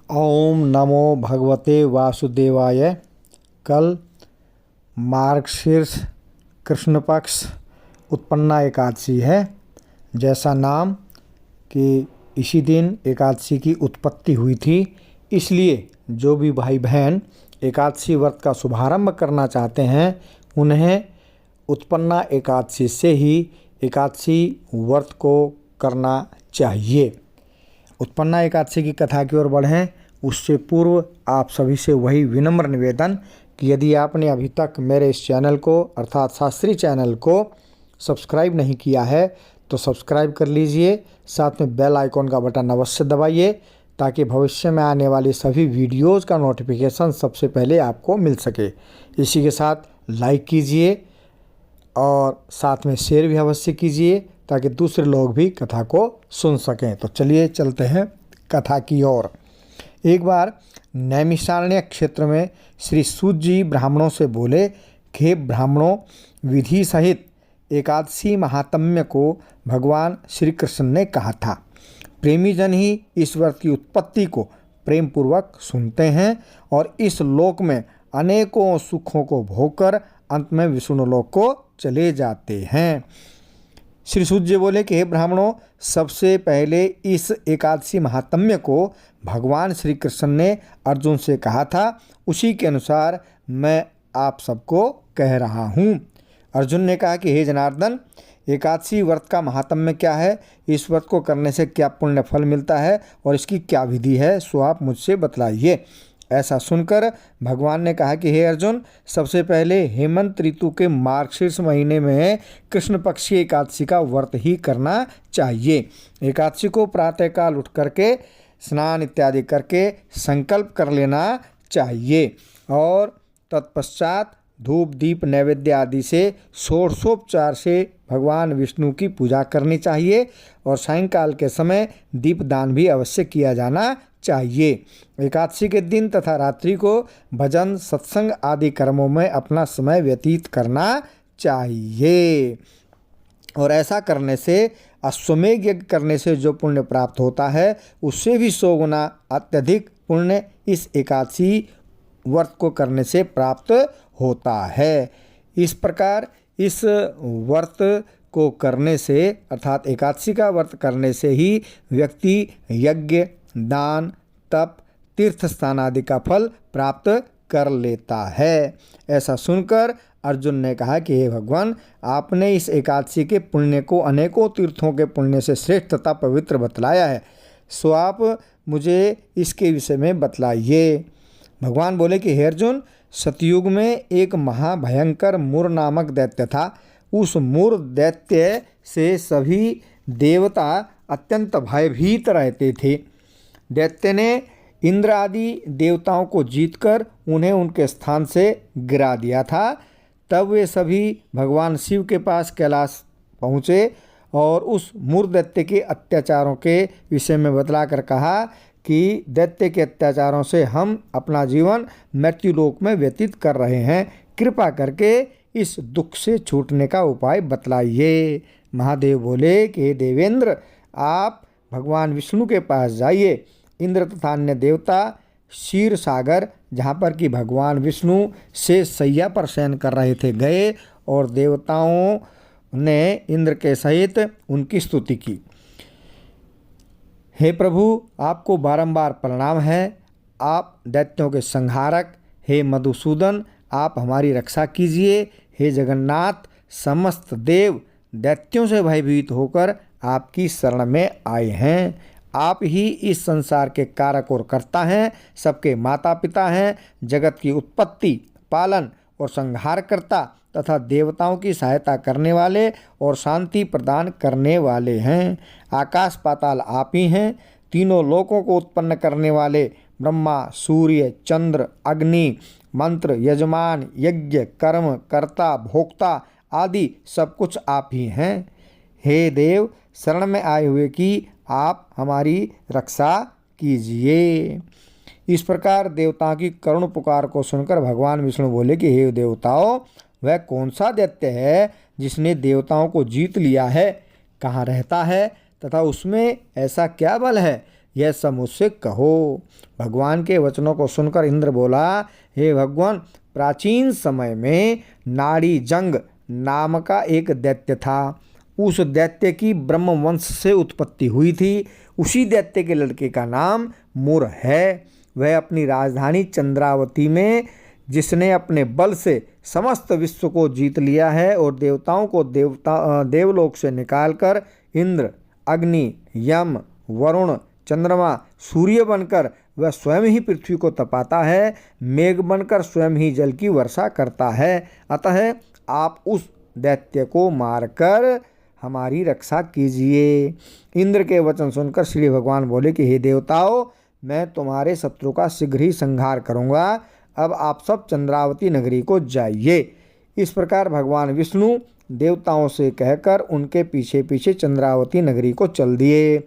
ओम नमो भगवते वासुदेवाय। कल मार्गशीर्ष कृष्ण पक्ष उत्पन्ना एकादशी है। जैसा नाम कि इसी दिन एकादशी की उत्पत्ति हुई थी, इसलिए जो भी भाई बहन एकादशी व्रत का शुभारंभ करना चाहते हैं उन्हें उत्पन्ना एकादशी से ही एकादशी व्रत को करना चाहिए। उत्पन्ना एकादशी की कथा की ओर बढ़ें उससे पूर्व आप सभी से वही विनम्र निवेदन कि यदि आपने अभी तक मेरे इस चैनल को अर्थात शास्त्री चैनल को सब्सक्राइब नहीं किया है तो सब्सक्राइब कर लीजिए। साथ में बेल आइकॉन का बटन अवश्य दबाइए ताकि भविष्य में आने वाली सभी वीडियोस का नोटिफिकेशन सबसे पहले आपको मिल सके। इसी के साथ लाइक कीजिए और साथ में शेयर भी अवश्य कीजिए ताकि दूसरे लोग भी कथा को सुन सकें। तो चलिए चलते हैं कथा की ओर। एक बार नैमिषारण्य क्षेत्र में श्री सूत जी ब्राह्मणों से बोले कि हे ब्राह्मणों, विधि सहित एकादशी महात्म्य को भगवान श्री कृष्ण ने कहा था। प्रेमी जन ही इस व्रत की उत्पत्ति को प्रेम पूर्वक सुनते हैं और इस लोक में अनेकों सुखों को भोगकर अंत में विष्णु लोक को चले जाते हैं। श्री सूत जी बोले कि हे ब्राह्मणों, सबसे पहले इस एकादशी महात्म्य को भगवान श्री कृष्ण ने अर्जुन से कहा था, उसी के अनुसार मैं आप सबको कह रहा हूँ। अर्जुन ने कहा कि हे जनार्दन, एकादशी व्रत का महात्म्य क्या है, इस व्रत को करने से क्या पुण्य फल मिलता है और इसकी क्या विधि है, सो आप मुझसे बतलाइए। ऐसा सुनकर भगवान ने कहा कि हे अर्जुन, सबसे पहले हेमंत ऋतु के मार्गशीर्ष महीने में कृष्ण पक्ष की एकादशी का व्रत ही करना चाहिए। एकादशी को प्रातःकाल उठ करके स्नान इत्यादि करके संकल्प कर लेना चाहिए और तत्पश्चात धूप दीप नैवेद्य आदि से षोडशोपचार से भगवान विष्णु की पूजा करनी चाहिए और सायंकाल के समय दीपदान भी अवश्य किया जाना चाहिए। एकादशी के दिन तथा रात्रि को भजन सत्संग आदि कर्मों में अपना समय व्यतीत करना चाहिए और ऐसा करने से अश्वमेध यज्ञ करने से जो पुण्य प्राप्त होता है उससे भी 100 गुना अत्यधिक पुण्य इस एकादशी व्रत को करने से प्राप्त होता है। इस प्रकार इस व्रत को करने से अर्थात एकादशी का व्रत करने से ही व्यक्ति यज्ञ दान तप तीर्थ स्थान आदि का फल प्राप्त कर लेता है। ऐसा सुनकर अर्जुन ने कहा कि हे भगवान, आपने इस एकादशी के पुण्य को अनेकों तीर्थों के पुण्य से श्रेष्ठ तथा पवित्र बतलाया है, सो आप मुझे इसके विषय में बतलाइए। भगवान बोले कि हे अर्जुन, सतयुग में एक महाभयंकर मुर नामक दैत्य था। उस मुर दैत्य से सभी देवता अत्यंत भयभीत रहते थे। दैत्य ने इंद्र आदि देवताओं को जीतकर उन्हें उनके स्थान से गिरा दिया था। तब वे सभी भगवान शिव के पास कैलाश पहुँचे और उस मुर दैत्य के अत्याचारों के विषय में बतलाकर कहा कि दैत्य के अत्याचारों से हम अपना जीवन मृत्युलोक में व्यतीत कर रहे हैं, कृपा करके इस दुख से छूटने का उपाय बतलाइए। महादेव बोले कि देवेंद्र, आप भगवान विष्णु के पास जाइए। इंद्र तथा अन्य देवता क्षीर सागर, जहाँ पर कि भगवान विष्णु से शैया पर शयन कर रहे थे, गए और देवताओं ने इंद्र के सहित उनकी स्तुति की। हे प्रभु, आपको बारंबार प्रणाम है, आप दैत्यों के संहारक। हे मधुसूदन, आप हमारी रक्षा कीजिए। हे जगन्नाथ, समस्त देव दैत्यों से भयभीत होकर आपकी शरण में आए हैं। आप ही इस संसार के कारक और कर्ता हैं, सबके माता पिता हैं, जगत की उत्पत्ति पालन और संहार करता तथा देवताओं की सहायता करने वाले और शांति प्रदान करने वाले हैं। आकाश पाताल आप ही हैं। तीनों लोकों को उत्पन्न करने वाले ब्रह्मा सूर्य चंद्र अग्नि मंत्र यजमान यज्ञ कर्म कर्ता भोक्ता आदि सब कुछ आप ही हैं। हे देव, शरण में आए हुए कि आप हमारी रक्षा कीजिए। इस प्रकार देवताओं की करुण पुकार को सुनकर भगवान विष्णु बोले कि हे देवताओं, वह कौन सा दैत्य है जिसने देवताओं को जीत लिया है, कहाँ रहता है तथा उसमें ऐसा क्या बल है यह सब मुझसे कहो। भगवान के वचनों को सुनकर इंद्र बोला, हे भगवान, प्राचीन समय में नाड़ी जंग नाम का एक दैत्य था। उस दैत्य की ब्रह्मवंश से उत्पत्ति हुई थी। उसी दैत्य के लड़के का नाम मुर है। वह अपनी राजधानी चंद्रावती में, जिसने अपने बल से समस्त विश्व को जीत लिया है और देवताओं को देवलोक से निकालकर इंद्र, अग्नि, यम, वरुण, चंद्रमा, सूर्य बनकर वह स्वयं ही पृथ्वी को तपाता है, मेघ बनकर स्वयं ही जल की वर्षा करता है। अतः आप उस दैत्य को मारकर हमारी रक्षा कीजिए। इंद्र के वचन सुनकर श्री भगवान बोले कि हे देवताओं, मैं तुम्हारे शत्रु का शीघ्र ही संहार करूंगा। अब आप सब चंद्रावती नगरी को जाइए। इस प्रकार भगवान विष्णु देवताओं से कहकर उनके पीछे पीछे चंद्रावती नगरी को चल दिए।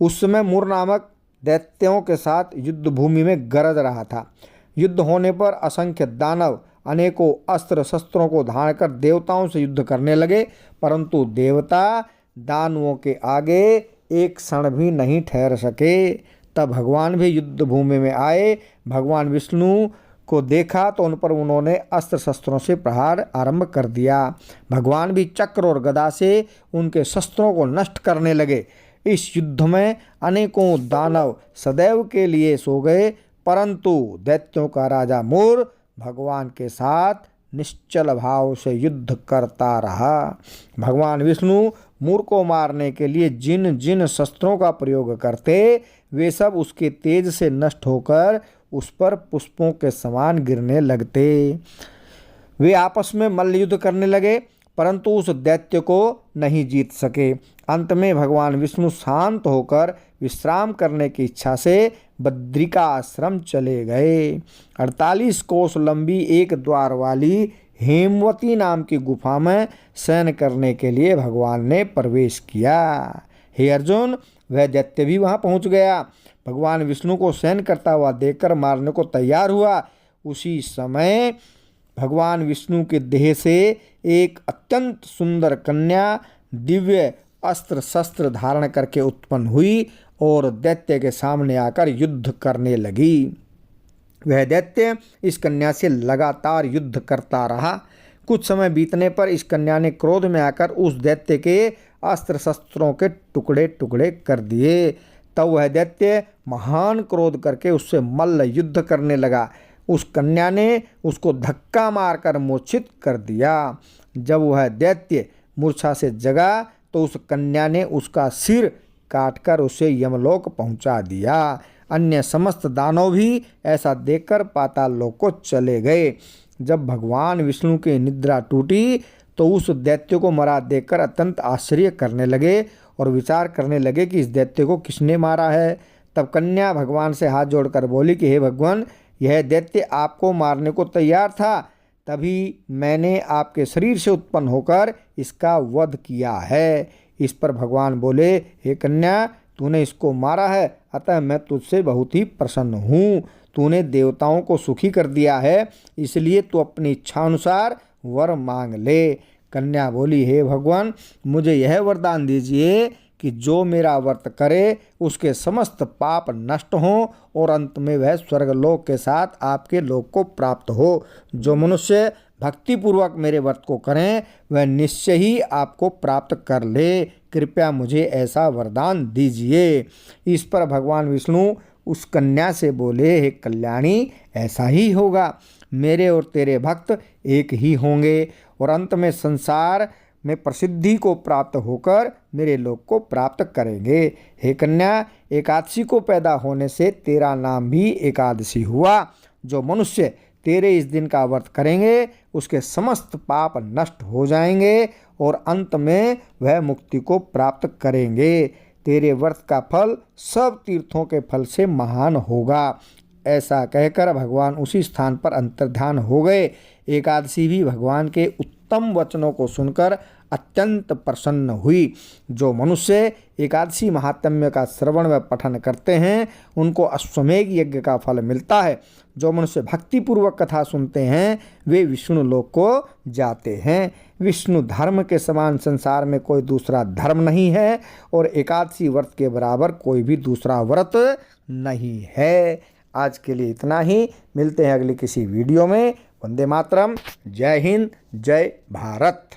उस समय मुर नामक दैत्यों के साथ युद्ध भूमि में गरज रहा था। युद्ध होने पर असंख्य दानव अनेकों अस्त्र शस्त्रों को धारण कर देवताओं से युद्ध करने लगे, परंतु देवता दानवों के आगे एक क्षण भी नहीं ठहर सके। तब भगवान भी युद्ध भूमि में आए। भगवान विष्णु को देखा तो उन पर उन्होंने अस्त्र शस्त्रों से प्रहार आरंभ कर दिया। भगवान भी चक्र और गदा से उनके शस्त्रों को नष्ट करने लगे। इस युद्ध में अनेकों दानव सदैव के लिए सो गए, परंतु दैत्यों का राजा मुर भगवान के साथ निश्चल भाव से युद्ध करता रहा। भगवान विष्णु मुर को मारने के लिए जिन जिन शस्त्रों का प्रयोग करते, वे सब उसके तेज से नष्ट होकर उस पर पुष्पों के समान गिरने लगते। वे आपस में मल्ल युद्ध करने लगे, परंतु उस दैत्य को नहीं जीत सके। अंत में भगवान विष्णु शांत होकर विश्राम करने की इच्छा से बद्रिका आश्रम चले गए। 48 कोस लंबी एक द्वार वाली हेमवती नाम की गुफा में शयन करने के लिए भगवान ने प्रवेश किया। हे अर्जुन, वह दैत्य भी वहां पहुंच गया। भगवान विष्णु को शयन करता हुआ देखकर मारने को तैयार हुआ। उसी समय भगवान विष्णु के देह से एक अत्यंत सुंदर कन्या दिव्य अस्त्र शस्त्र धारण करके उत्पन्न हुई और दैत्य के सामने आकर युद्ध करने लगी। वह दैत्य इस कन्या से लगातार युद्ध करता रहा। कुछ समय बीतने पर इस कन्या ने क्रोध में आकर उस दैत्य के अस्त्र शस्त्रों के टुकड़े टुकड़े कर दिए। तब वह दैत्य महान क्रोध करके उससे मल्ल युद्ध करने लगा। उस कन्या ने उसको धक्का मारकर मूर्छित कर दिया। जब वह दैत्य मूर्छा से जगा तो उस कन्या ने उसका सिर काटकर उसे यमलोक पहुंचा दिया। अन्य समस्त दानव भी ऐसा देखकर पाताल लोक को चले गए। जब भगवान विष्णु की निद्रा टूटी तो उस दैत्य को मरा देखकर अत्यंत आश्चर्य करने लगे और विचार करने लगे कि इस दैत्य को किसने मारा है। तब कन्या भगवान से हाथ जोड़कर बोली कि हे भगवान, यह दैत्य आपको मारने को तैयार था, तभी मैंने आपके शरीर से उत्पन्न होकर इसका वध किया है। इस पर भगवान बोले, हे कन्या, तूने इसको मारा है, अतः मैं तुझसे बहुत ही प्रसन्न हूँ। तूने देवताओं को सुखी कर दिया है, इसलिए तू अपनी इच्छा अनुसार वर मांग ले। कन्या बोली, हे भगवान, मुझे यह वरदान दीजिए कि जो मेरा व्रत करे उसके समस्त पाप नष्ट हों और अंत में वह स्वर्गलोक के साथ आपके लोक को प्राप्त हो। जो मनुष्य भक्तिपूर्वक मेरे व्रत को करें वह निश्चय ही आपको प्राप्त कर ले। कृपया मुझे ऐसा वरदान दीजिए। इस पर भगवान विष्णु उस कन्या से बोले, हे कल्याणी, ऐसा ही होगा। मेरे और तेरे भक्त एक ही होंगे और अंत में संसार में प्रसिद्धि को प्राप्त होकर मेरे लोक को प्राप्त करेंगे। हे कन्या, एकादशी को पैदा होने से तेरा नाम भी एकादशी हुआ। जो मनुष्य तेरे इस दिन का व्रत करेंगे उसके समस्त पाप नष्ट हो जाएंगे और अंत में वह मुक्ति को प्राप्त करेंगे। तेरे व्रत का फल सब तीर्थों के फल से महान होगा। ऐसा कहकर भगवान उसी स्थान पर अंतर्धान हो गए। एकादशी भी भगवान के उत्तम वचनों को सुनकर अत्यंत प्रसन्न हुई। जो मनुष्य एकादशी महात्म्य का श्रवण व पठन करते हैं उनको अश्वमेध यज्ञ का फल मिलता है। जो मनुष्य भक्तिपूर्वक कथा सुनते हैं वे विष्णु लोक को जाते हैं। विष्णु धर्म के समान संसार में कोई दूसरा धर्म नहीं है और एकादशी व्रत के बराबर कोई भी दूसरा व्रत नहीं है। आज के लिए इतना ही, मिलते हैं अगली किसी वीडियो में। वंदे मातरम। जय हिंद, जय भारत।